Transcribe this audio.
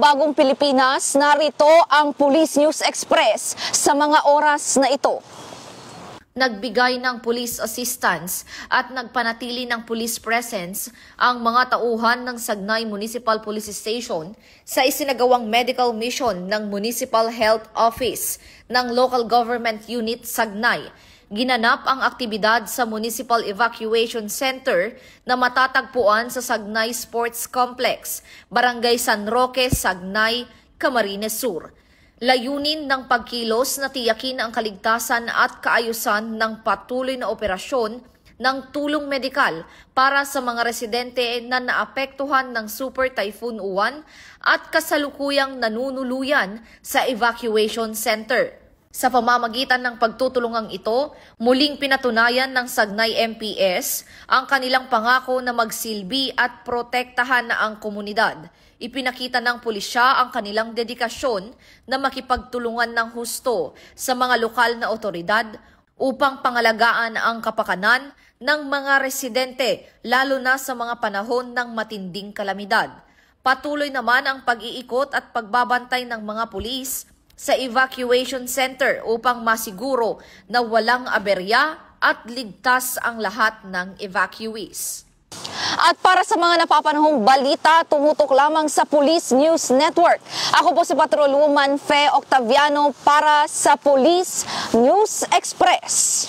Bagong Pilipinas, narito ang Police News Express sa mga oras na ito. Nagbigay ng police assistance at nagpanatili ng police presence ang mga tauhan ng Sagnay Municipal Police Station sa isinagawang medical mission ng Municipal Health Office ng Local Government Unit Sagnay. Ginanap ang aktibidad sa Municipal Evacuation Center na matatagpuan sa Sagnay Sports Complex, Barangay San Roque, Sagnay, Camarines Sur. Layunin ng pagkilos na tiyakin ang kaligtasan at kaayusan ng patuloy na operasyon ng tulong medikal para sa mga residente na naapektuhan ng Super Typhoon Uwan at kasalukuyang nanunuluyan sa evacuation center. Sa pamamagitan ng pagtutulungang ito, muling pinatunayan ng Sagnay MPS ang kanilang pangako na magsilbi at protektahan ang komunidad. Ipinakita ng pulisya ang kanilang dedikasyon na makipagtulungan ng husto sa mga lokal na otoridad upang pangalagaan ang kapakanan ng mga residente, lalo na sa mga panahon ng matinding kalamidad. Patuloy naman ang pag-iikot at pagbabantay ng mga pulis sa evacuation center upang masiguro na walang aberya at ligtas ang lahat ng evacuees. At para sa mga napapanahong balita, tumutok lamang sa Police News Network. Ako po si Patrolwoman Fe Octaviano para sa Police News Express.